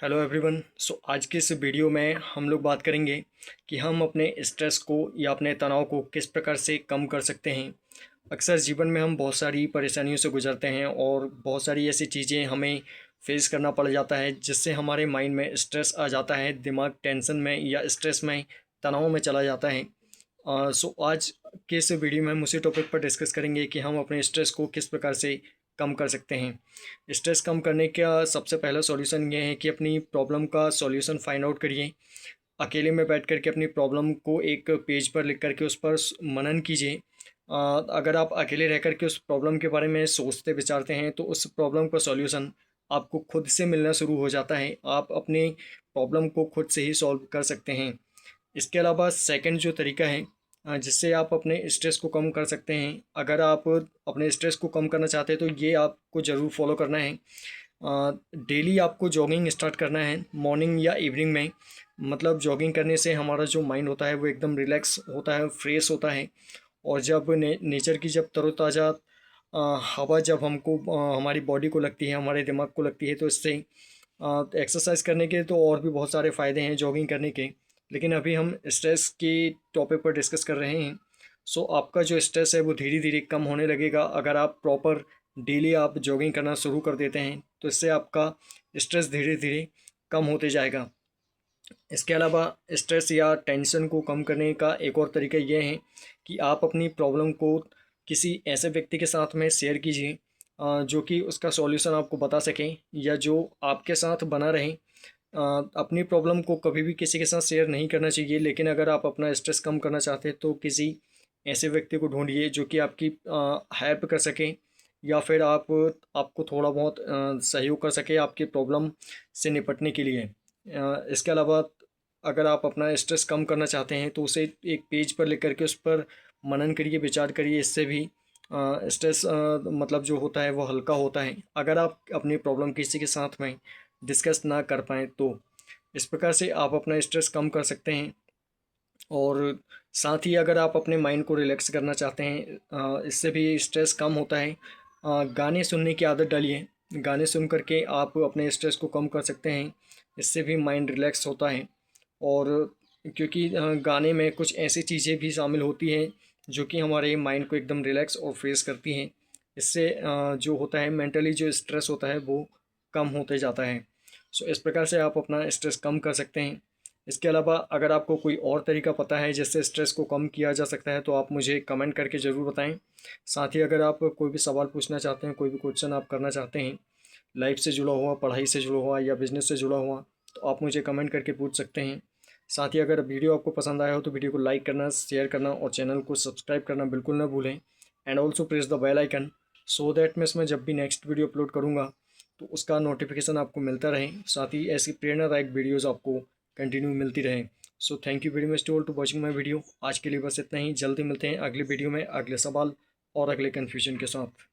Hello everyone. आज के इस वीडियो में हम लोग बात करेंगे कि हम अपने स्ट्रेस को या अपने तनाव को किस प्रकार से कम कर सकते हैं। अक्सर जीवन में हम बहुत सारी परेशानियों से गुजरते हैं और बहुत सारी ऐसी चीज़ें हमें फेस करना पड़ जाता है जिससे हमारे माइंड में स्ट्रेस आ जाता है, दिमाग टेंशन में या स्ट्रेस में, तनाव में चला जाता है। आज के इस वीडियो में हम उसी टॉपिक पर डिस्कस करेंगे कि हम अपने स्ट्रेस को किस प्रकार से कम कर सकते हैं। स्ट्रेस कम करने का सबसे पहला सॉल्यूशन ये है कि अपनी प्रॉब्लम का सॉल्यूशन फाइंड आउट करिए। अकेले में बैठ कर के अपनी प्रॉब्लम को एक पेज पर लिख करके उस पर मनन कीजिए। अगर आप अकेले रह कर के उस प्रॉब्लम के बारे में सोचते विचारते हैं तो उस प्रॉब्लम का सॉल्यूशन आपको खुद से मिलना शुरू हो जाता है। आप अपनी प्रॉब्लम को खुद से ही सॉल्व कर सकते हैं। इसके अलावा सेकंड जो तरीका है जिससे आप अपने स्ट्रेस को कम कर सकते हैं, अगर आप अपने स्ट्रेस को कम करना चाहते हैं तो ये आपको ज़रूर फॉलो करना है। डेली आपको जॉगिंग स्टार्ट करना है मॉर्निंग या इवनिंग में। मतलब जॉगिंग करने से हमारा जो माइंड होता है वो एकदम रिलैक्स होता है, फ्रेश होता है। और जब नेचर की जब तरोताज़ा हवा जब हमको हमारी बॉडी को लगती है, हमारे दिमाग को लगती है, तो इससे एक्सरसाइज करने के तो और भी बहुत सारे फ़ायदे हैं जॉगिंग करने के। लेकिन अभी हम स्ट्रेस के टॉपिक पर डिस्कस कर रहे हैं। आपका जो स्ट्रेस है वो धीरे धीरे कम होने लगेगा अगर आप प्रॉपर डेली आप जॉगिंग करना शुरू कर देते हैं, तो इससे आपका स्ट्रेस धीरे धीरे कम होते जाएगा। इसके अलावा स्ट्रेस या टेंशन को कम करने का एक और तरीका ये है कि आप अपनी प्रॉब्लम को किसी ऐसे व्यक्ति के साथ में शेयर कीजिए जो कि उसका सॉल्यूशन आपको बता सके या जो आपके साथ बना रहे। अपनी प्रॉब्लम को कभी भी किसी के साथ शेयर नहीं करना चाहिए, लेकिन अगर आप अपना स्ट्रेस कम करना चाहते हैं तो किसी ऐसे व्यक्ति को ढूंढिए जो कि आपकी हेल्प कर सके या फिर आपको थोड़ा बहुत सहयोग कर सके आपकी प्रॉब्लम से निपटने के लिए। इसके अलावा अगर आप अपना स्ट्रेस कम करना चाहते हैं तो उसे एक पेज पर लिख करके उस पर मनन करिए, विचार करिए। इससे भी स्ट्रेस मतलब जो होता है वो हल्का होता है अगर आप अपनी प्रॉब्लम किसी के साथ में डिस्कस ना कर पाएँ तो। इस प्रकार से आप अपना स्ट्रेस कम कर सकते हैं। और साथ ही अगर आप अपने माइंड को रिलैक्स करना चाहते हैं, इससे भी स्ट्रेस कम होता है। गाने सुनने की आदत डालिए। गाने सुन कर के आप अपने स्ट्रेस को कम कर सकते हैं। इससे भी माइंड रिलैक्स होता है। और क्योंकि गाने में कुछ ऐसी चीज़ें भी शामिल होती हैं जो कि हमारे माइंड को एकदम रिलैक्स और फ्रेश करती हैं। इससे जो होता है मेंटली जो स्ट्रेस होता है वो कम होते जाता है। इस प्रकार से आप अपना स्ट्रेस कम कर सकते हैं। इसके अलावा अगर आपको कोई और तरीका पता है जिससे स्ट्रेस को कम किया जा सकता है तो आप मुझे कमेंट करके ज़रूर बताएं। साथ ही अगर आप कोई भी सवाल पूछना चाहते हैं, कोई भी क्वेश्चन आप करना चाहते हैं लाइफ से जुड़ा हुआ, पढ़ाई से जुड़ा हुआ या बिजनेस से जुड़ा हुआ, तो आप मुझे कमेंट करके पूछ सकते हैं। साथ ही अगर वीडियो आपको पसंद आया हो तो वीडियो को लाइक करना, शेयर करना और चैनल को सब्सक्राइब करना बिल्कुल ना भूलें। And also press the bell icon so that मैं इसमें जब भी नेक्स्ट वीडियो अपलोड करूँगा तो उसका नोटिफिकेशन आपको मिलता रहे। साथ ही ऐसी प्रेरणादायक वीडियोज़ आपको कंटिन्यू मिलती रहे। Thank you very much to all to watching my video. आज के लिए बस इतना ही। जल्दी मिलते हैं अगले वीडियो में अगले सवाल और अगले कन्फ्यूजन के साथ।